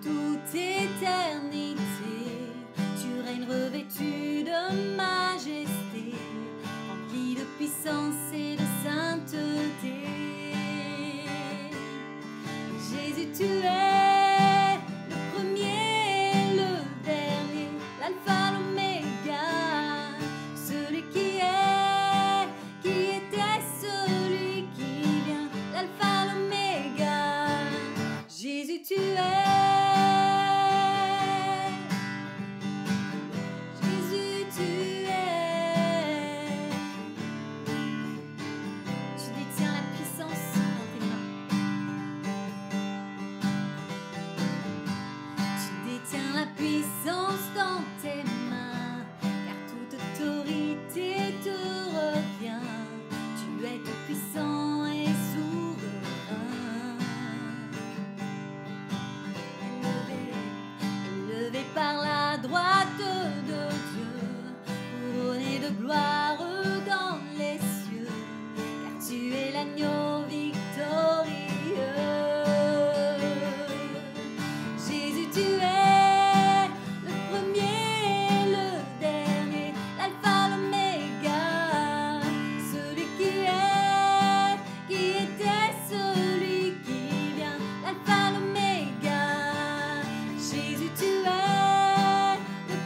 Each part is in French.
toute éternité. Tu règnes revêtu de majesté, rempli de puissance et de sainteté. Jésus, tu es le premier, le dernier, l'alpha, l'oméga, celui qui était, celui qui vient, l'alpha, l'oméga. Jésus, tu es. Jésus, tu es. Tu détiens la puissance dans tes mains. Tu détiens la puissance dans tes mains, car toute autorité te revient. Tu es tout puissant et souverain. Élevé par la droite de Dieu, couronné de gloire dans les cieux, car tu es l'agneau victorieux. Jésus, tu es le premier, le dernier, l'alpha, l'oméga, celui qui était, celui qui vient, l'alpha, l'oméga. Jésus, tu es le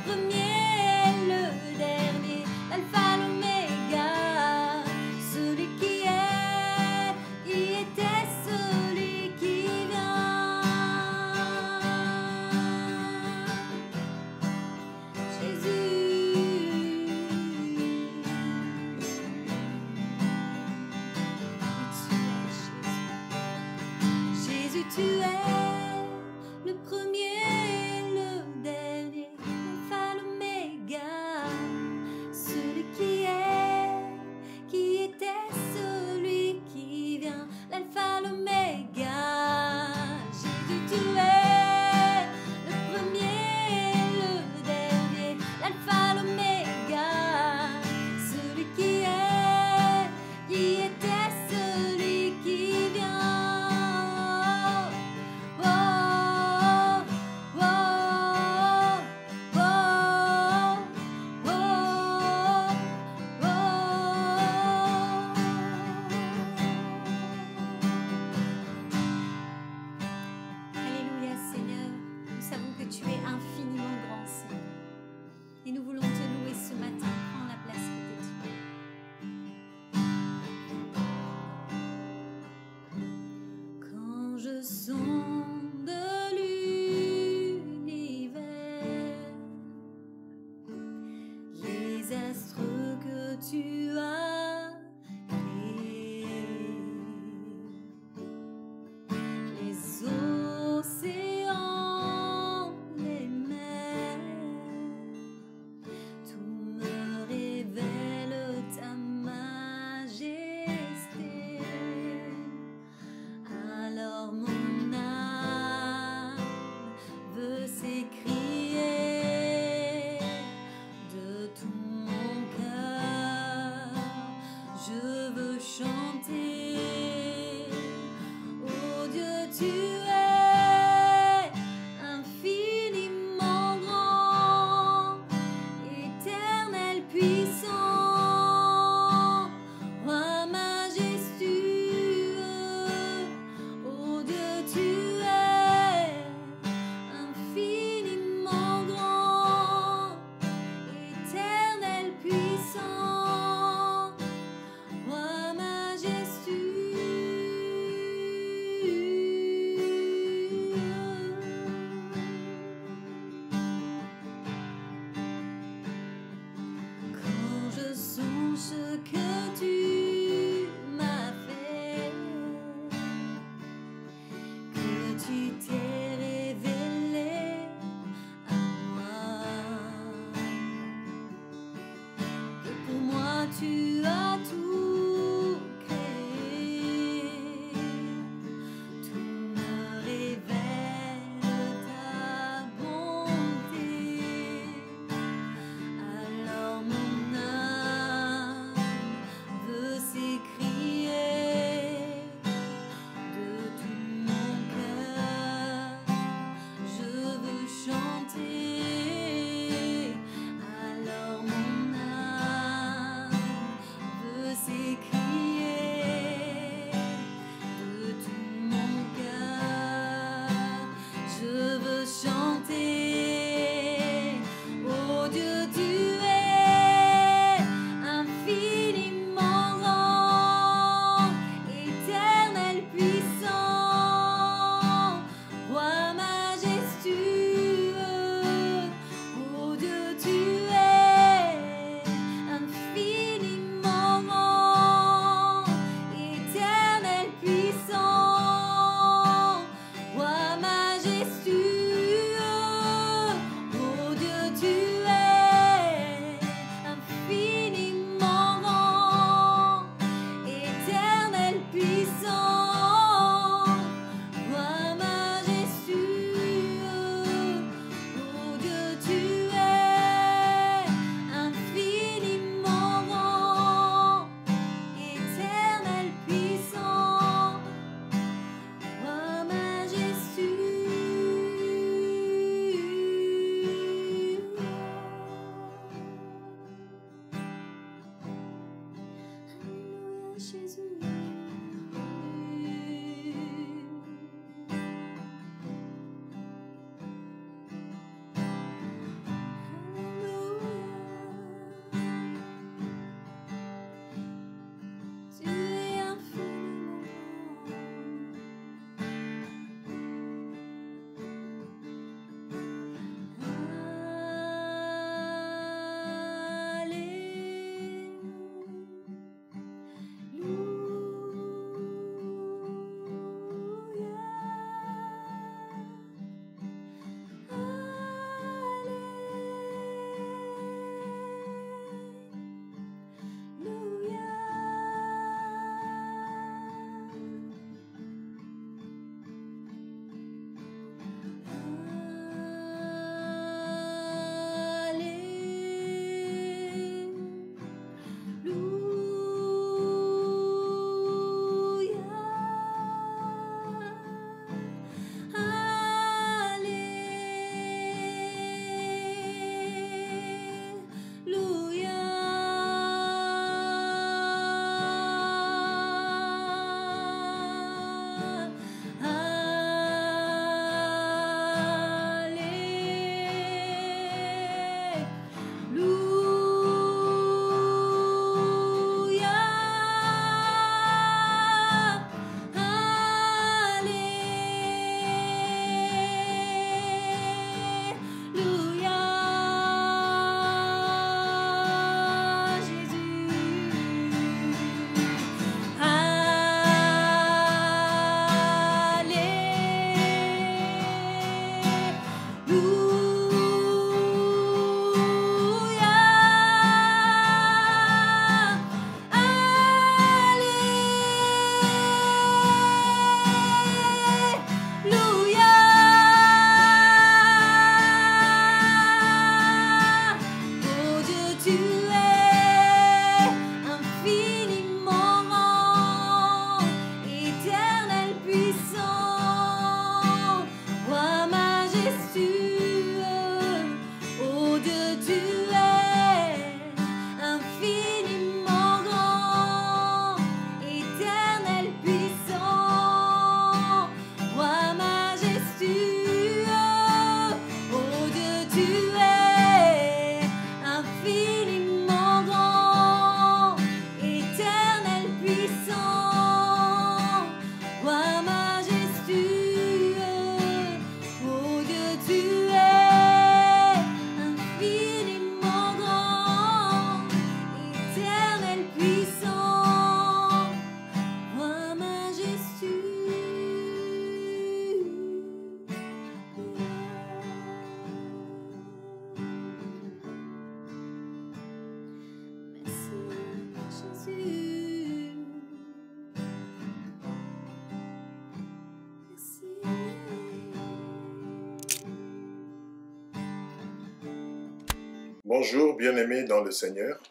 Bonjour, bien-aimés dans le Seigneur.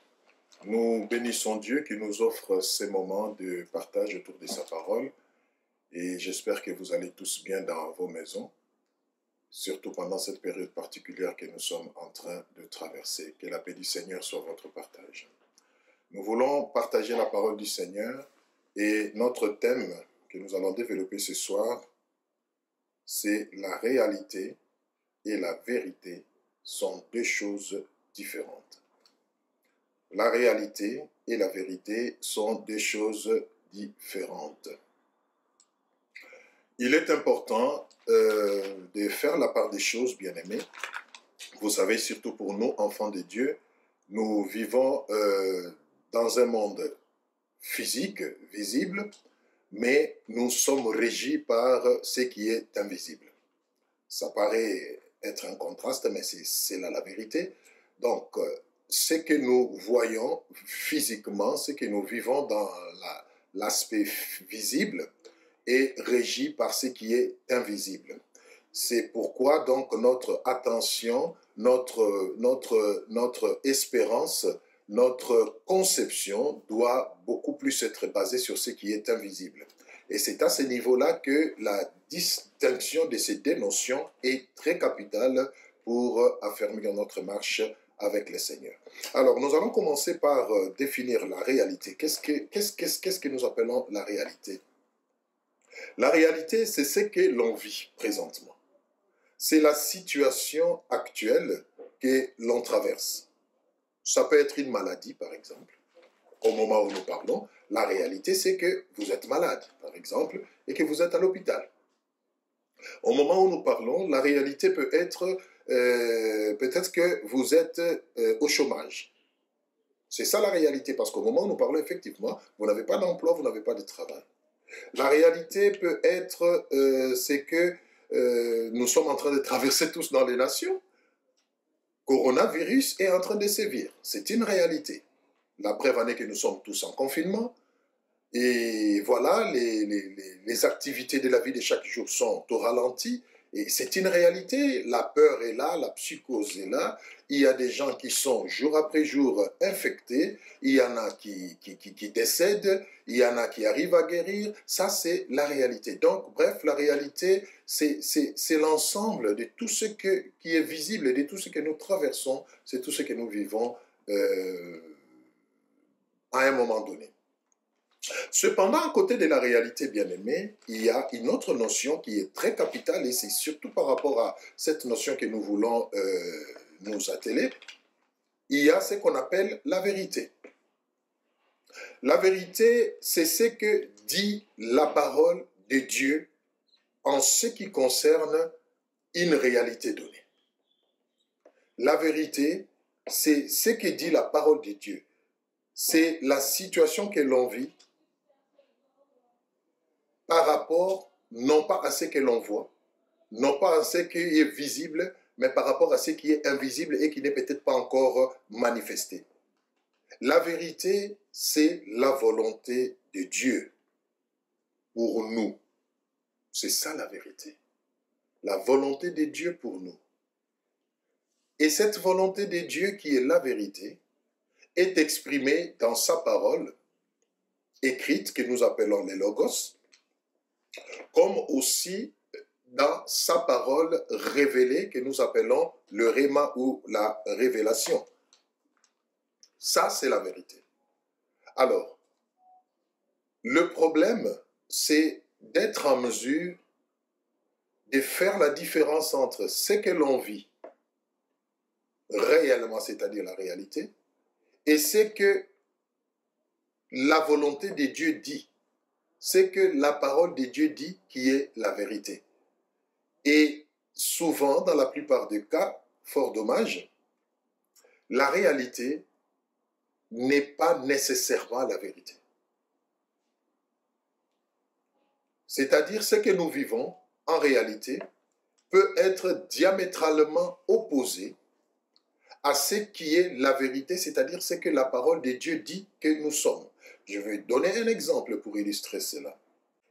Nous bénissons Dieu qui nous offre ces moments de partage autour de sa parole et j'espère que vous allez tous bien dans vos maisons, surtout pendant cette période particulière que nous sommes en train de traverser. Que la paix du Seigneur soit votre partage. Nous voulons partager la parole du Seigneur et notre thème que nous allons développer ce soir, c'est la réalité et la vérité sont deux choses différentes. La réalité et la vérité sont deux choses différentes. Il est important de faire la part des choses, bien-aimés. Vous savez, surtout pour nous, enfants de Dieu, nous vivons dans un monde physique, visible, mais nous sommes régis par ce qui est invisible. Ça paraît être un contraste, mais c'est là la vérité. Donc, ce que nous voyons physiquement, ce que nous vivons dans l'aspect visible est régi par ce qui est invisible. C'est pourquoi donc notre attention, notre espérance, notre conception doit beaucoup plus être basée sur ce qui est invisible. Et c'est à ce niveau-là que la distinction de ces deux notions est très capitale pour affermir notre marche avec le Seigneur. Alors, nous allons commencer par définir la réalité. Qu'est-ce que nous appelons la réalité? La réalité, c'est ce que l'on vit présentement. C'est la situation actuelle que l'on traverse. Ça peut être une maladie, par exemple. Au moment où nous parlons, la réalité, c'est que vous êtes malade, par exemple, et que vous êtes à l'hôpital. Au moment où nous parlons, la réalité peut être peut-être que vous êtes au chômage. C'est ça la réalité, parce qu'au moment où nous parlons, effectivement, vous n'avez pas d'emploi, vous n'avez pas de travail. La réalité peut être, c'est que nous sommes en train de traverser tous dans les nations. Coronavirus est en train de sévir. C'est une réalité. La preuve en est que nous sommes tous en confinement. Et voilà, les activités de la vie de chaque jour sont au ralenti. Et c'est une réalité. La peur est là, la psychose est là. Il y a des gens qui sont jour après jour infectés. Il y en a qui décèdent. Il y en a qui arrivent à guérir. Ça, c'est la réalité. Donc, bref, la réalité, c'est l'ensemble de tout ce qui est visible et de tout ce que nous traversons. C'est tout ce que nous vivons à un moment donné. Cependant, à côté de la réalité, bien-aimée, il y a une autre notion qui est très capitale et c'est surtout par rapport à cette notion que nous voulons nous atteler. Il y a ce qu'on appelle la vérité. La vérité, c'est ce que dit la parole de Dieu en ce qui concerne une réalité donnée. La vérité, c'est ce que dit la parole de Dieu. C'est la situation que l'on vit par rapport, non pas à ce que l'on voit, non pas à ce qui est visible, mais par rapport à ce qui est invisible et qui n'est peut-être pas encore manifesté. La vérité, c'est la volonté de Dieu pour nous. C'est ça la vérité. La volonté de Dieu pour nous. Et cette volonté de Dieu qui est la vérité est exprimée dans sa parole écrite que nous appelons les logos, comme aussi dans sa parole révélée que nous appelons le réma ou la révélation. Ça, c'est la vérité. Alors, le problème, c'est d'être en mesure de faire la différence entre ce que l'on vit réellement, c'est-à-dire la réalité, et ce que la volonté de Dieu dit. C'est que la parole de Dieu dit qui est la vérité. Et souvent, dans la plupart des cas, fort dommage, la réalité n'est pas nécessairement la vérité. C'est-à-dire ce que nous vivons, en réalité, peut être diamétralement opposé à ce qui est la vérité, c'est-à-dire ce que la parole de Dieu dit que nous sommes. Je vais donner un exemple pour illustrer cela.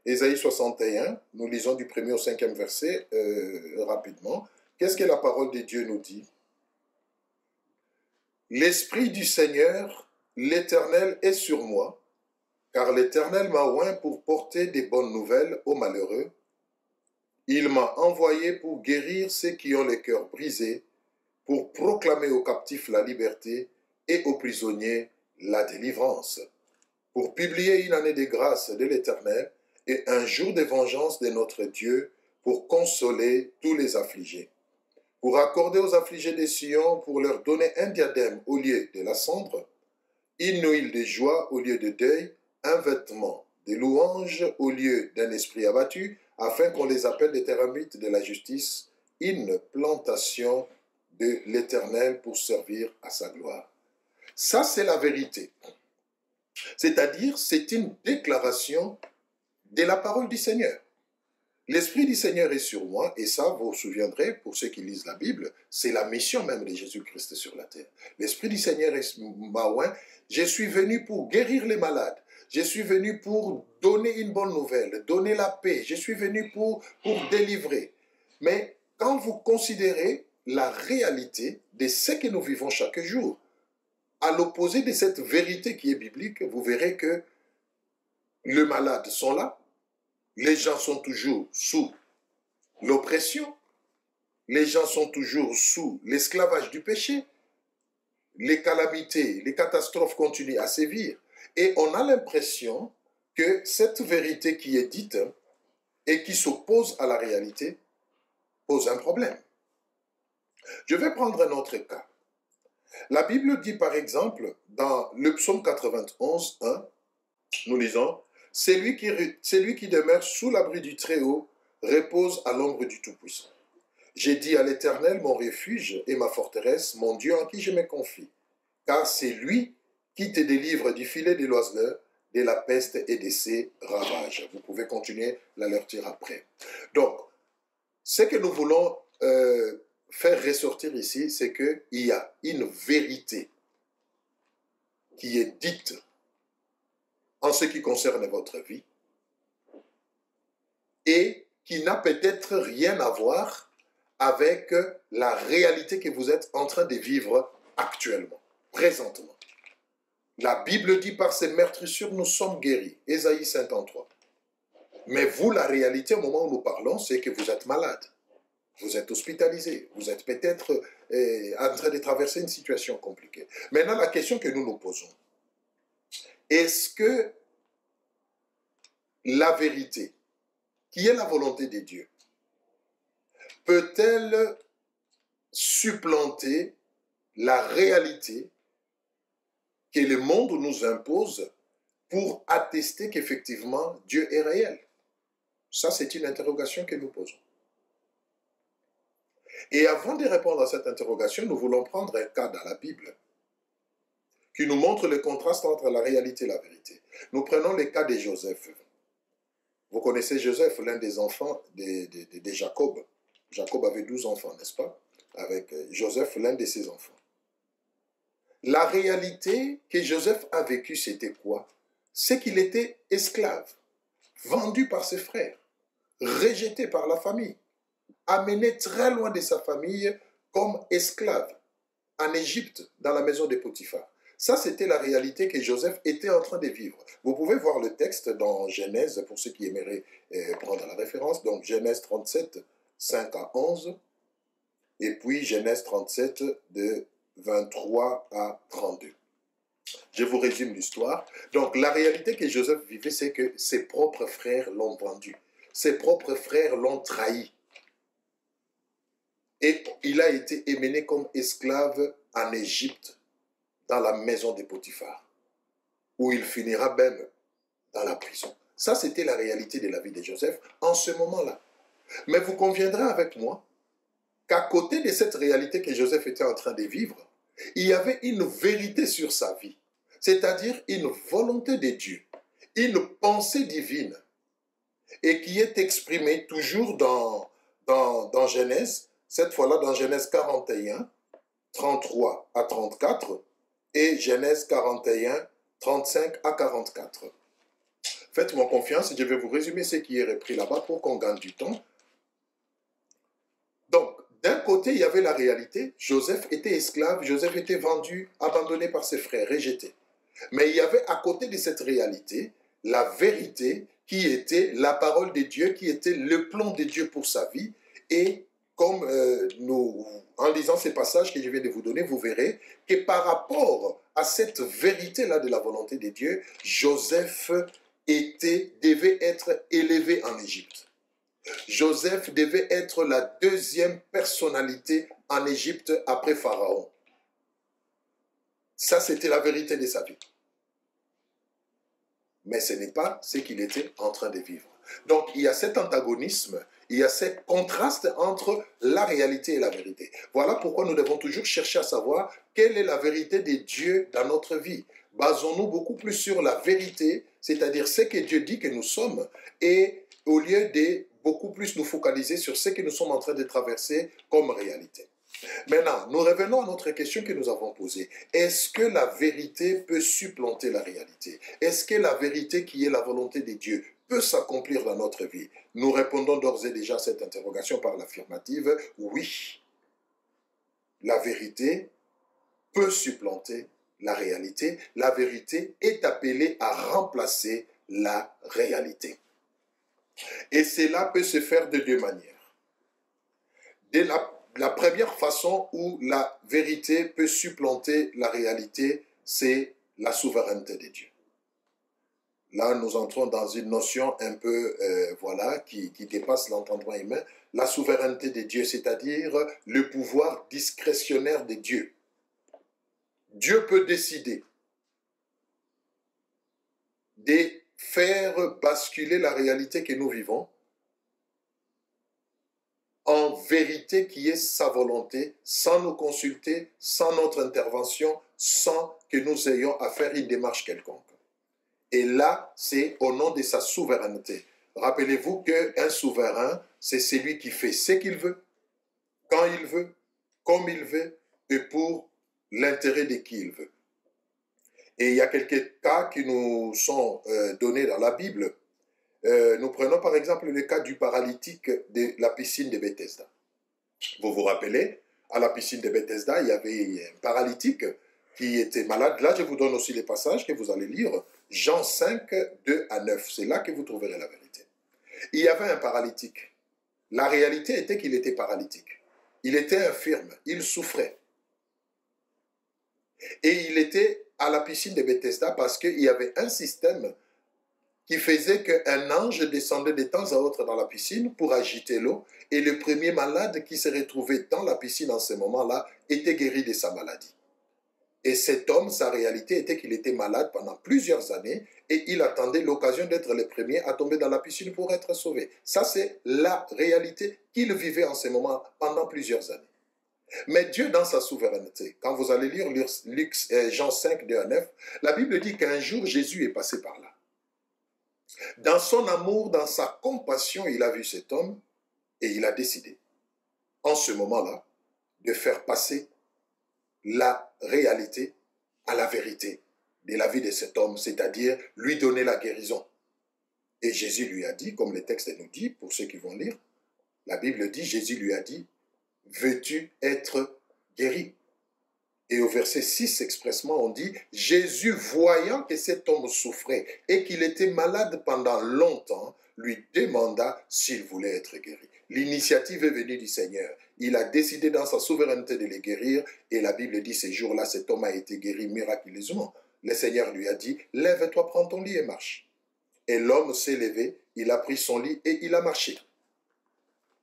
Ésaïe 61, nous lisons du 1er au 5e verset rapidement. Qu'est-ce que la parole de Dieu nous dit? L'Esprit du Seigneur, l'Éternel est sur moi, car l'Éternel m'a oint pour porter des bonnes nouvelles aux malheureux. Il m'a envoyé pour guérir ceux qui ont les cœurs brisés, pour proclamer aux captifs la liberté et aux prisonniers la délivrance, pour publier une année de grâce de l'Éternel et un jour de vengeance de notre Dieu, pour consoler tous les affligés, pour accorder aux affligés de Sion, pour leur donner un diadème au lieu de la cendre, une huile de joie au lieu de deuil, un vêtement de louange au lieu d'un esprit abattu, afin qu'on les appelle des téramites de la justice, une plantation de l'Éternel pour servir à sa gloire. Ça, c'est la vérité. C'est-à-dire, c'est une déclaration de la parole du Seigneur. L'Esprit du Seigneur est sur moi, et ça, vous vous souviendrez, pour ceux qui lisent la Bible, c'est la mission même de Jésus-Christ sur la terre. L'Esprit du Seigneur est m'a oint. Je suis venu pour guérir les malades. Je suis venu pour donner une bonne nouvelle, donner la paix. Je suis venu pour délivrer. Mais quand vous considérez la réalité de ce que nous vivons chaque jour, à l'opposé de cette vérité qui est biblique, vous verrez que les malades sont là, les gens sont toujours sous l'oppression, les gens sont toujours sous l'esclavage du péché, les calamités, les catastrophes continuent à sévir, et on a l'impression que cette vérité qui est dite et qui s'oppose à la réalité pose un problème. Je vais prendre un autre cas. La Bible dit par exemple, dans le psaume 91, 1, nous lisons, « Celui qui demeure sous l'abri du Très-Haut repose à l'ombre du Tout-Puissant. J'ai dit à l'Éternel, mon refuge et ma forteresse, mon Dieu en qui je me confie, car c'est lui qui te délivre du filet de l'oiseleur, de la peste et de ses ravages. » Vous pouvez continuer la lecture après. Donc, ce que nous voulons faire ressortir ici, c'est qu'il y a une vérité qui est dite en ce qui concerne votre vie et qui n'a peut-être rien à voir avec la réalité que vous êtes en train de vivre actuellement, présentement. La Bible dit par ses meurtrissures, nous sommes guéris. Ésaïe 53. Mais vous, la réalité au moment où nous parlons, c'est que vous êtes malade. Vous êtes hospitalisé. Vous êtes peut-être en train de traverser une situation compliquée. Maintenant, la question que nous nous posons, est-ce que la vérité, qui est la volonté de Dieu, peut-elle supplanter la réalité que le monde nous impose pour attester qu'effectivement Dieu est réel? Ça, c'est une interrogation que nous posons. Et avant de répondre à cette interrogation, nous voulons prendre un cas dans la Bible qui nous montre le contraste entre la réalité et la vérité. Nous prenons le cas de Joseph. Vous connaissez Joseph, l'un des enfants de Jacob. Jacob avait 12 enfants, n'est-ce pas? Avec Joseph, l'un de ses enfants. La réalité que Joseph a vécue, c'était quoi? C'est qu'il était esclave, vendu par ses frères, rejeté par la famille, amené très loin de sa famille comme esclave en Égypte, dans la maison de Potiphar. Ça, c'était la réalité que Joseph était en train de vivre. Vous pouvez voir le texte dans Genèse, pour ceux qui aimeraient prendre la référence. Donc, Genèse 37, 5 à 11, et puis Genèse 37, de 23 à 32. Je vous résume l'histoire. Donc, la réalité que Joseph vivait, c'est que ses propres frères l'ont vendu. Ses propres frères l'ont trahi. Et il a été emmené comme esclave en Égypte, dans la maison de Potiphar, où il finira même dans la prison. Ça, c'était la réalité de la vie de Joseph en ce moment-là. Mais vous conviendrez avec moi qu'à côté de cette réalité que Joseph était en train de vivre, il y avait une vérité sur sa vie, c'est-à-dire une volonté de Dieu, une pensée divine, et qui est exprimée toujours dans Genèse, cette fois-là dans Genèse 41, 33 à 34, et Genèse 41, 35 à 44. Faites-moi confiance, je vais vous résumer ce qui est repris là-bas pour qu'on gagne du temps. Donc, d'un côté, il y avait la réalité. Joseph était esclave, Joseph était vendu, abandonné par ses frères, rejeté. Mais il y avait à côté de cette réalité, la vérité qui était la parole de Dieu, qui était le plan de Dieu pour sa vie. Et comme en lisant ces passages que je viens de vous donner, vous verrez que par rapport à cette vérité-là de la volonté de Dieu, Joseph devait être élevé en Égypte. Joseph devait être la deuxième personnalité en Égypte après Pharaon. Ça, c'était la vérité de sa vie. Mais ce n'est pas ce qu'il était en train de vivre. Donc, il y a cet antagonisme, il y a ce contraste entre la réalité et la vérité. Voilà pourquoi nous devons toujours chercher à savoir quelle est la vérité de Dieu dans notre vie. Basons-nous beaucoup plus sur la vérité, c'est-à-dire ce que Dieu dit que nous sommes, et au lieu de beaucoup plus nous focaliser sur ce que nous sommes en train de traverser comme réalité. Maintenant, nous revenons à notre question que nous avons posée. Est-ce que la vérité peut supplanter la réalité? Est-ce que la vérité qui est la volonté de Dieu peut s'accomplir dans notre vie? Nous répondons d'ores et déjà à cette interrogation par l'affirmative, oui. La vérité peut supplanter la réalité. La vérité est appelée à remplacer la réalité. Et cela peut se faire de deux manières. Dès la première façon où la vérité peut supplanter la réalité, c'est la souveraineté de Dieu. Là, nous entrons dans une notion un peu, qui dépasse l'entendement humain. La souveraineté de Dieu, c'est-à-dire le pouvoir discrétionnaire de Dieu. Dieu peut décider de faire basculer la réalité que nous vivons en vérité qui est sa volonté, sans nous consulter, sans notre intervention, sans que nous ayons à faire une démarche quelconque. Et là, c'est au nom de sa souveraineté. Rappelez-vous qu'un souverain, c'est celui qui fait ce qu'il veut, quand il veut, comme il veut, et pour l'intérêt de qui il veut. Et il y a quelques cas qui nous sont donnés dans la Bible. Nous prenons par exemple le cas du paralytique de la piscine de Bethesda. Vous vous rappelez, à la piscine de Bethesda, il y avait un paralytique qui était malade. Là, je vous donne aussi les passages que vous allez lire. Jean 5, 2 à 9. C'est là que vous trouverez la vérité. Il y avait un paralytique. La réalité était qu'il était paralytique. Il était infirme. Il souffrait. Et il était à la piscine de Bethesda parce qu'il y avait un système qui faisait qu'un ange descendait de temps à autre dans la piscine pour agiter l'eau, et le premier malade qui se retrouvait dans la piscine en ce moment-là était guéri de sa maladie. Et cet homme, sa réalité était qu'il était malade pendant plusieurs années, et il attendait l'occasion d'être le premier à tomber dans la piscine pour être sauvé. Ça, c'est la réalité qu'il vivait en ce moment pendant plusieurs années. Mais Dieu, dans sa souveraineté, quand vous allez lire Jean 5, 2 à 9, la Bible dit qu'un jour, Jésus est passé par là. Dans son amour, dans sa compassion, il a vu cet homme et il a décidé, en ce moment-là, de faire passer la réalité à la vérité de la vie de cet homme, c'est-à-dire lui donner la guérison. Et Jésus lui a dit, comme le texte nous dit, pour ceux qui vont lire, la Bible dit, Jésus lui a dit, veux-tu être guéri? Et au verset 6 expressement, on dit, Jésus, voyant que cet homme souffrait et qu'il était malade pendant longtemps, lui demanda s'il voulait être guéri. L'initiative est venue du Seigneur. Il a décidé dans sa souveraineté de le guérir, et la Bible dit, ces jours-là, cet homme a été guéri miraculeusement. Le Seigneur lui a dit, lève-toi, prends ton lit et marche. Et l'homme s'est levé, il a pris son lit et il a marché.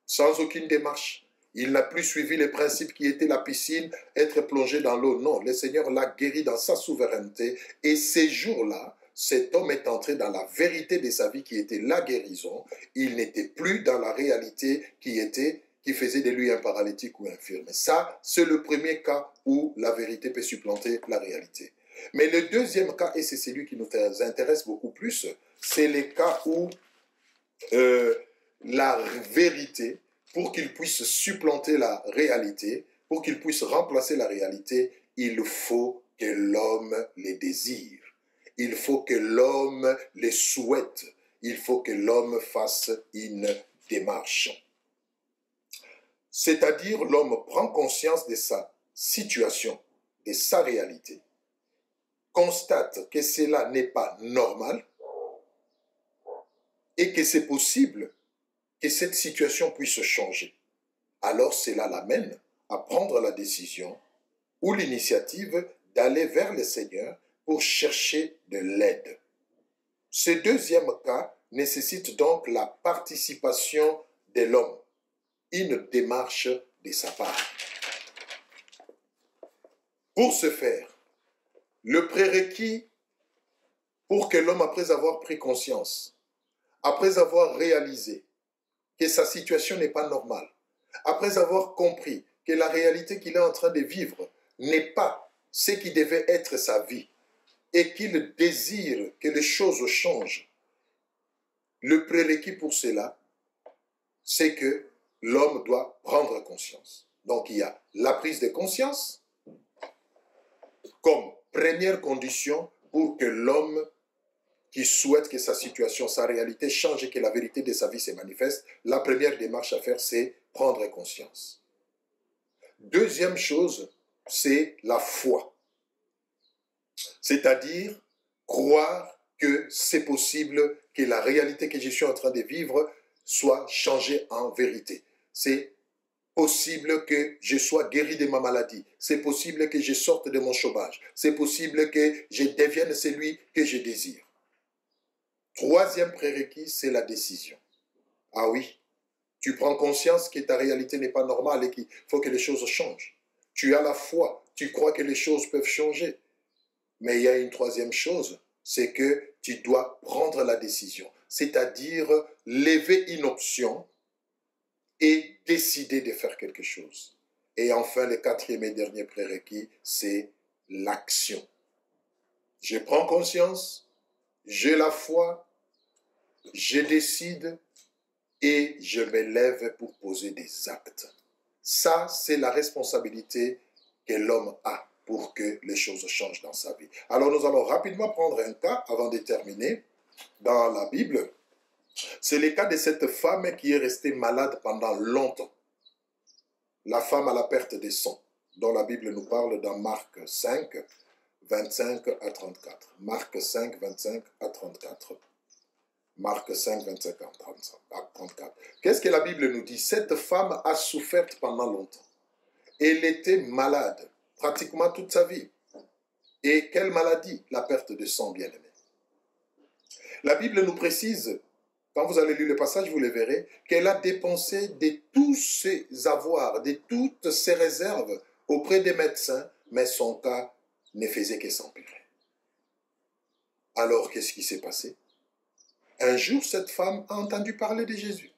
Sans aucune démarche. Il n'a plus suivi les principes qui étaient la piscine, être plongé dans l'eau. Non, le Seigneur l'a guéri dans sa souveraineté. Et ces jours-là, cet homme est entré dans la vérité de sa vie qui était la guérison. Il n'était plus dans la réalité qui faisait de lui un paralytique ou infirme. Ça, c'est le premier cas où la vérité peut supplanter la réalité. Mais le deuxième cas, et c'est celui qui nous intéresse beaucoup plus, c'est les cas où la vérité, pour qu'il puisse supplanter la réalité, pour qu'il puisse remplacer la réalité, il faut que l'homme les désire. Il faut que l'homme les souhaite. Il faut que l'homme fasse une démarche. C'est-à-dire l'homme prend conscience de sa situation, de sa réalité, constate que cela n'est pas normal et que c'est possible que cette situation puisse changer. Alors cela l'amène à prendre la décision ou l'initiative d'aller vers le Seigneur pour chercher de l'aide. Ce deuxième cas nécessite donc la participation de l'homme, une démarche de sa part. Pour ce faire, le prérequis pour que l'homme, après avoir pris conscience, après avoir réalisé que sa situation n'est pas normale, après avoir compris que la réalité qu'il est en train de vivre n'est pas ce qui devait être sa vie et qu'il désire que les choses changent, le prérequis pour cela, c'est que l'homme doit prendre conscience. Donc il y a la prise de conscience comme première condition pour que l'homme qui souhaite que sa situation, sa réalité change et que la vérité de sa vie se manifeste, la première démarche à faire, c'est prendre conscience. Deuxième chose, c'est la foi. C'est-à-dire croire que c'est possible que la réalité que je suis en train de vivre soit changée en vérité. C'est possible que je sois guéri de ma maladie. C'est possible que je sorte de mon chômage. C'est possible que je devienne celui que je désire. Troisième prérequis, c'est la décision. Ah oui, tu prends conscience que ta réalité n'est pas normale et qu'il faut que les choses changent. Tu as la foi, tu crois que les choses peuvent changer. Mais il y a une troisième chose, c'est que tu dois prendre la décision, c'est-à-dire lever une option et décider de faire quelque chose. Et enfin, le quatrième et dernier prérequis, c'est l'action. Je prends conscience, j'ai la foi, je décide et je me lève pour poser des actes. Ça, c'est la responsabilité que l'homme a pour que les choses changent dans sa vie. Alors nous allons rapidement prendre un cas avant de terminer dans la Bible. C'est le cas de cette femme qui est restée malade pendant longtemps. La femme à la perte des sang, dont la Bible nous parle dans Marc 5, 25 à 34. Marc 5, 25 à 34. Marc 5, 25 à 34. Qu'est-ce que la Bible nous dit? Cette femme a souffert pendant longtemps. Elle était malade pratiquement toute sa vie. Et quelle maladie? La perte de sang, bien-aimé. La Bible nous précise, quand vous allez lire le passage, vous le verrez, qu'elle a dépensé de tous ses avoirs, de toutes ses réserves auprès des médecins, mais son cas ne faisait que s'empirer. Alors, qu'est-ce qui s'est passé? Un jour, cette femme a entendu parler de Jésus.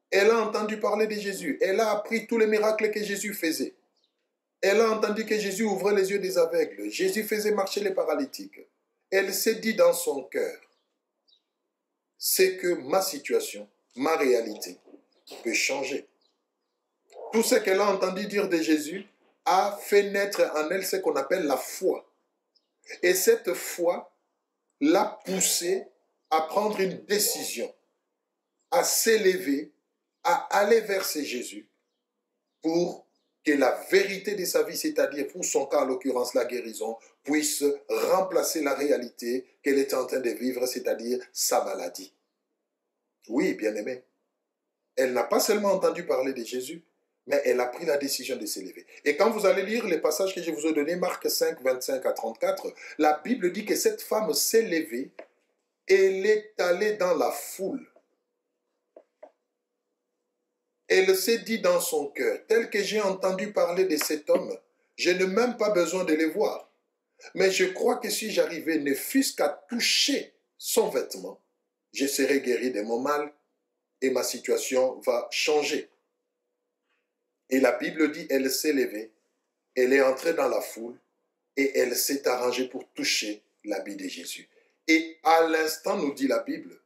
Elle a entendu parler de Jésus. Elle a appris tous les miracles que Jésus faisait. Elle a entendu que Jésus ouvrait les yeux des aveugles. Jésus faisait marcher les paralytiques. Elle s'est dit dans son cœur, c'est que ma situation, ma réalité peut changer. Tout ce qu'elle a entendu dire de Jésus a fait naître en elle ce qu'on appelle la foi. Et cette foi l'a poussée à prendre une décision, à s'élever, à aller vers ce Jésus pour que la vérité de sa vie, c'est-à-dire pour son cas, en l'occurrence la guérison, puisse remplacer la réalité qu'elle était en train de vivre, c'est-à-dire sa maladie. Oui, bien-aimé, elle n'a pas seulement entendu parler de Jésus, mais elle a pris la décision de s'élever. Et quand vous allez lire les passages que je vous ai donnés, Marc 5, 25 à 34, la Bible dit que cette femme s'est levée et elle est allée dans la foule. Elle s'est dit dans son cœur, tel que j'ai entendu parler de cet homme, je n'ai même pas besoin de le voir. Mais je crois que si j'arrivais ne fût-ce qu'à toucher son vêtement, je serai guéri de mon mal et ma situation va changer. Et la Bible dit, elle s'est levée, elle est entrée dans la foule et elle s'est arrangée pour toucher l'habit de Jésus. Et à l'instant, nous dit la Bible,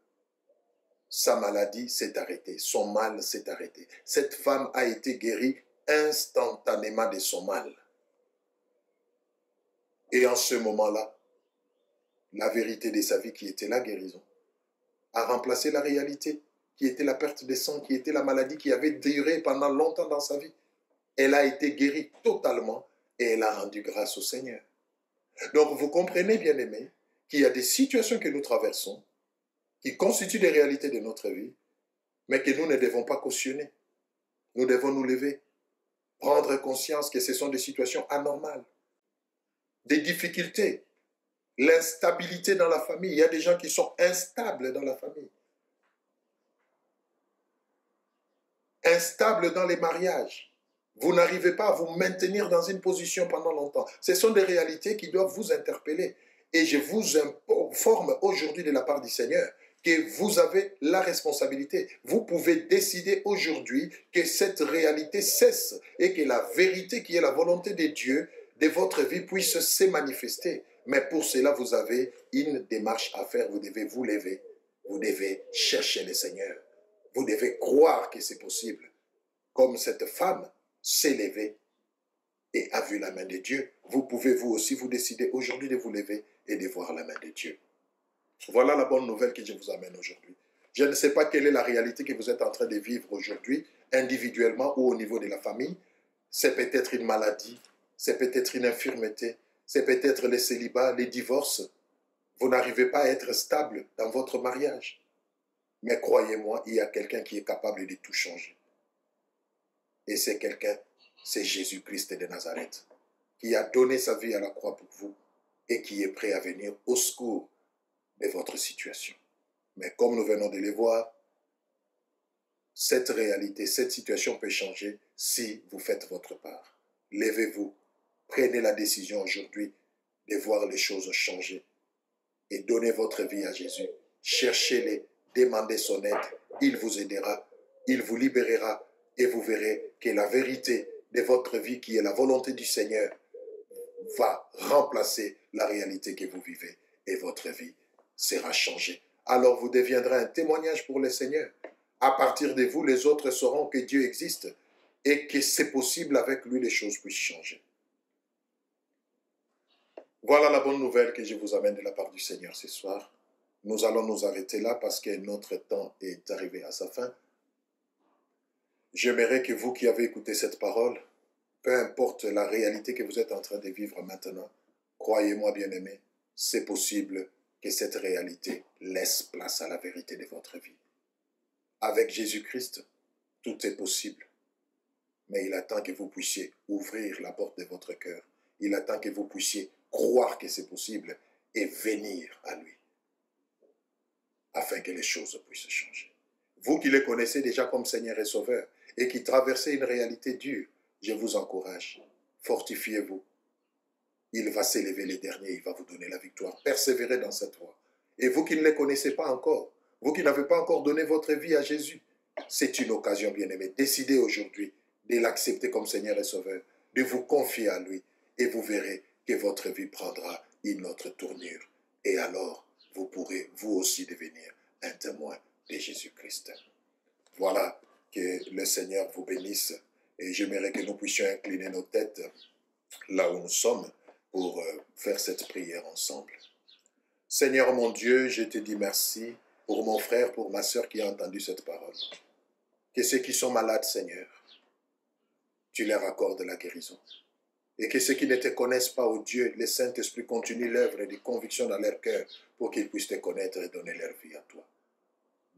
sa maladie s'est arrêtée, son mal s'est arrêté. Cette femme a été guérie instantanément de son mal. Et en ce moment-là, la vérité de sa vie qui était la guérison a remplacé la réalité qui était la perte de sang, qui était la maladie qui avait duré pendant longtemps dans sa vie. Elle a été guérie totalement et elle a rendu grâce au Seigneur. Donc vous comprenez, bien-aimés, qu'il y a des situations que nous traversons qui constituent des réalités de notre vie, mais que nous ne devons pas cautionner. Nous devons nous lever, prendre conscience que ce sont des situations anormales, des difficultés, l'instabilité dans la famille. Il y a des gens qui sont instables dans la famille, instables dans les mariages. Vous n'arrivez pas à vous maintenir dans une position pendant longtemps. Ce sont des réalités qui doivent vous interpeller. Et je vous informe aujourd'hui de la part du Seigneur que vous avez la responsabilité. Vous pouvez décider aujourd'hui que cette réalité cesse et que la vérité qui est la volonté de Dieu de votre vie puisse se manifester. Mais pour cela, vous avez une démarche à faire. Vous devez vous lever. Vous devez chercher le Seigneur. Vous devez croire que c'est possible. Comme cette femme s'est levée et a vu la main de Dieu, vous pouvez vous aussi vous décider aujourd'hui de vous lever et de voir la main de Dieu. Voilà la bonne nouvelle que je vous amène aujourd'hui. Je ne sais pas quelle est la réalité que vous êtes en train de vivre aujourd'hui, individuellement ou au niveau de la famille. C'est peut-être une maladie, c'est peut-être une infirmité, c'est peut-être le célibat, les divorces. Vous n'arrivez pas à être stable dans votre mariage. Mais croyez-moi, il y a quelqu'un qui est capable de tout changer. Et c'est quelqu'un, c'est Jésus-Christ de Nazareth, qui a donné sa vie à la croix pour vous et qui est prêt à venir au secours de votre situation. Mais comme nous venons de le voir, cette réalité, cette situation peut changer si vous faites votre part. Levez-vous, prenez la décision aujourd'hui de voir les choses changer et donnez votre vie à Jésus. Cherchez-le, demandez son aide, il vous aidera, il vous libérera et vous verrez que la vérité de votre vie, qui est la volonté du Seigneur, va remplacer la réalité que vous vivez et votre vie sera changée. Alors vous deviendrez un témoignage pour le Seigneur. À partir de vous, les autres sauront que Dieu existe et que c'est possible avec lui, les choses puissent changer. Voilà la bonne nouvelle que je vous amène de la part du Seigneur ce soir. Nous allons nous arrêter là parce que notre temps est arrivé à sa fin. J'aimerais que vous qui avez écouté cette parole, peu importe la réalité que vous êtes en train de vivre maintenant, croyez-moi bien-aimés, c'est possible que cette réalité laisse place à la vérité de votre vie. Avec Jésus-Christ, tout est possible. Mais il attend que vous puissiez ouvrir la porte de votre cœur. Il attend que vous puissiez croire que c'est possible et venir à lui, afin que les choses puissent changer. Vous qui le connaissez déjà comme Seigneur et Sauveur et qui traversez une réalité dure, je vous encourage, fortifiez-vous. Il va s'élever les derniers, il va vous donner la victoire. Persévérez dans cette voie. Et vous qui ne le connaissez pas encore, vous qui n'avez pas encore donné votre vie à Jésus, c'est une occasion, bien-aimée. Décidez aujourd'hui de l'accepter comme Seigneur et Sauveur, de vous confier à lui, et vous verrez que votre vie prendra une autre tournure. Et alors, vous pourrez vous aussi devenir un témoin de Jésus-Christ. Voilà, que le Seigneur vous bénisse. Et j'aimerais que nous puissions incliner nos têtes là où nous sommes pour faire cette prière ensemble. Seigneur mon Dieu, je te dis merci pour mon frère, pour ma sœur qui a entendu cette parole. Que ceux qui sont malades, Seigneur, tu leur accordes la guérison. Et que ceux qui ne te connaissent pas, ô Dieu, le Saint-Esprit continue l'œuvre de conviction dans leur cœur pour qu'ils puissent te connaître et donner leur vie à toi.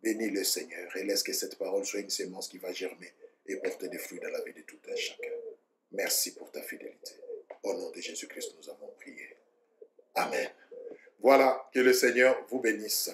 Bénis le Seigneur et laisse que cette parole soit une sémence qui va germer et porter des fruits dans la vie de tout un chacun. Merci pour ta fidélité. Au nom de Jésus-Christ, nous avons prié. Amen. Voilà, que le Seigneur vous bénisse.